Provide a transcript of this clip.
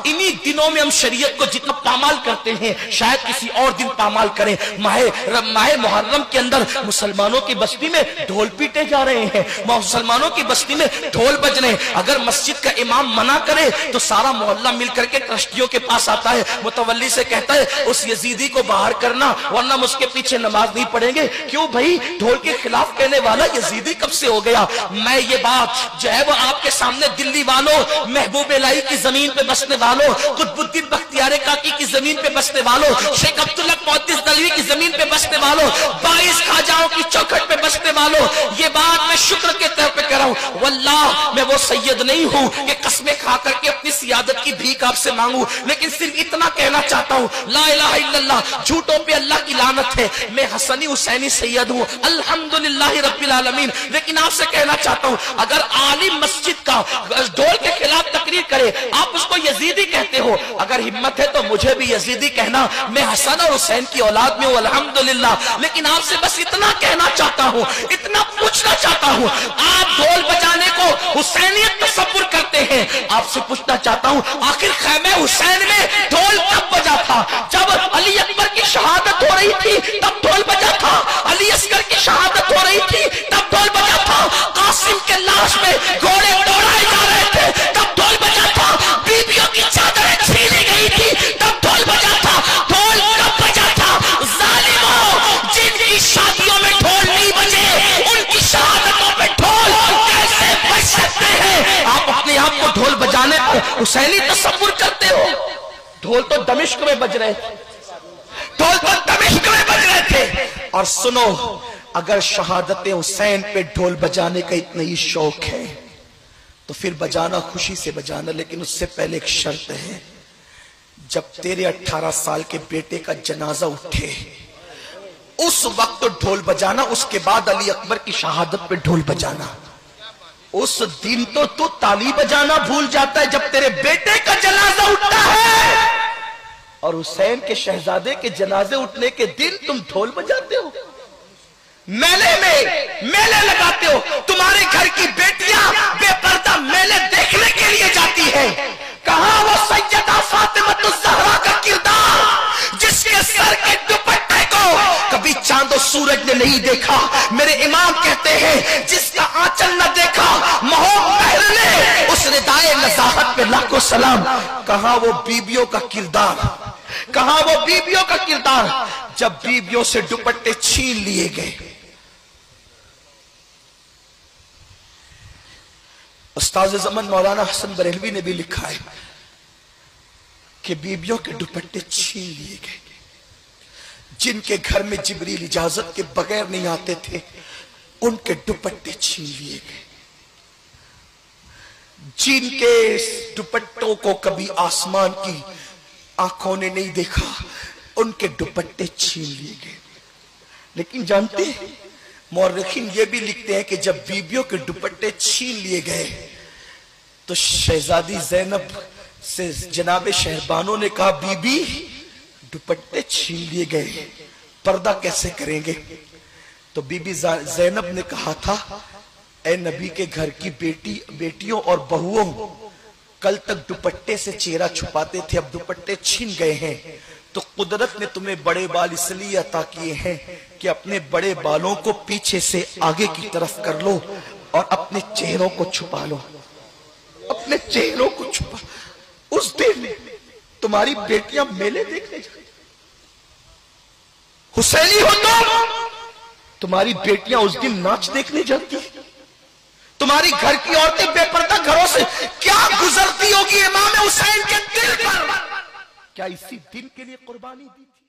इन्हीं दिनों में हम शरीयत को जितना पामाल करते हैं शायद किसी और दिन पामाल करें। माह मुहर्रम के अंदर मुसलमानों की बस्ती में ढोल पीटे जा रहे हैं, मुसलमानों की बस्ती में ढोल बज रहे हैं। अगर मस्जिद का इमाम मना करे तो सारा मोहल्ला मिलकर के ट्रस्टियों के पास आता है, मुतवल्ली से कहता है उस यजीदी को बाहर करना वरना हम उसके पीछे नमाज नहीं पढ़ेंगे। क्यों भाई, ढोल के खिलाफ कहने वाला यजीदी कब से हो गया? मैं ये बात जो है वो आपके सामने दिल्ली वालों, महबूब इलाही की जमीन पे बसने वालों, कुतुबुद्दीन बख्तियार काकी की जमीन पे बसने वालों, शेख अब्दुल्ला मुहद्दिस दलवी की जमीन पे बसने वालों, 22 खाजाओं की चौखट पे बसने वालों, ये बात मैं शुक्र के तौर पे कर रहा हूं। वल्लाह मैं वो सैयद नहीं हूं कि कस्में खा करके अपनी सियादत की भीख आपसे मांगू, लेकिन सिर्फ इतना कहना चाहता हूं, ला इलाहा इल्लल्लाह, झूठों पे अल्लाह की लानत है। मैं हसनी हुसैनी सैयद हूं, अल्हम्दुलिल्लाह रब्बिल आलमीन। लेकिन आपसे कहना चाहता हूं, अगर आलिम मस्जिद का ढोल के खिलाफ तकरीर करे, आप उसको यजीदी कहते हो, अगर हिम्मत है तो मुझे भी यजीदी कहना, मैं हसन और हुसैन की औलाद में हूं, अल्हम्दुलिल्लाह। लेकिन आपसे बस इतना कहना चाहता हूं, इतना पूछना चाहता हूं, आप ढोल बजाने को हुसैनियत तसव्वुर करते हैं, आपसे पूछना चाहता हूं, आखिर खैमे हुसैन में ढोल कब बजा था? जब अली अकबर की शहादत हो रही थी तब ढोल बजा था, अली असगर की शहादत हो रही थी तब ढोल बजा था, कासिम के लाश में घोड़े दौड़ाए जा रहे थे तब ढोल बजा था, बीबियों की चादरें छीनी गई थी तब ढोल बजा था। ढोल कब बजा था? जालिमों, जिनकी शादियों में ढोल नहीं बजे उनकी शहादतों पे ढोल कैसे बज सकते हैं? आप अपने आप को ढोल बजाने पर हुसैनी तसव्वुर करते हो? ढोल तो दमिश्क में बज रहे थे, ढोल तो दमिश्क में बज रहे थे। और सुनो, अगर शहादत हुसैन पे ढोल बजाने का इतना ही शौक है तो फिर बजाना, खुशी से बजाना, लेकिन उससे पहले एक शर्त है, जब तेरे 18 साल के बेटे का जनाजा उठे उस वक्त तो ढोल बजाना, उसके बाद अली अकबर की शहादत पे ढोल बजाना। उस दिन तो तू ताली बजाना भूल जाता है जब तेरे बेटे का जनाजा उठता है, और हुसैन के शहजादे के जनाजे उठने के दिन तुम ढोल बजाते हो, मेले में मेले लगाते हो। तुम्हारे घर की बेटियां बेपर्दा मेले देखने के लिए जाती है। कहां वो सैयदा फातिमा ज़हरा का किरदार जिसके सर के दुपट्टे को कभी चांद और सूरज ने नहीं देखा? मेरे इमाम कहते हैं जिसका आंचल न देखा महो महर ने, उस रिदाए नज़ाहत पे लाखों सलाम। कहां वो बीबियों का किरदार, कहां वो बीबियों का किरदार जब बीबियों से दुपट्टे छीन लिए गए? उस्ताद ज़मान मौलाना हसन बरेलवी ने भी लिखा है कि बीबियों के दुपट्टे छीन लिए गए। जिनके घर में जिब्रील इजाजत के बगैर नहीं आते थे उनके दुपट्टे छीन लिए गए। जिनके दुपट्टों को कभी आसमान की आंखों ने नहीं देखा उनके दुपट्टे छीन लिए गए। लेकिन जानते हैं, मौरखीन ये भी लिखते हैं कि जब बीबियों के दुपट्टे छीन लिए गए तो शहजादी ज़ैनब से जनाबे शहरबानो ने कहा, बीबी दुपट्टे छीन लिए गए, पर्दा कैसे करेंगे? तो बीबी ज़ैनब ने कहा था, ए नबी के घर की बेटियों और बहुओं, कल तक दुपट्टे से चेहरा छुपाते थे, अब दुपट्टे छीन गए हैं तो कुदरत ने तुम्हें बड़े बाल इसलिए अता किए हैं कि अपने बड़े बालों को पीछे से आगे की तरफ कर लो और अपने चेहरों को छुपा लो, अपने चेहरों को छुपा। उस दिन तुम्हारी बेटियां मेले देखने जाती, हुसैनी हो तुम्हारी बेटियां उस दिन नाच देखने जाती, तुम्हारी घर की औरतें बेपर्दा घरों से क्या गुजरती होगी इमाम हुसैन के दिल पर? क्या इसी दिन के लिए कुर्बानी दी थी?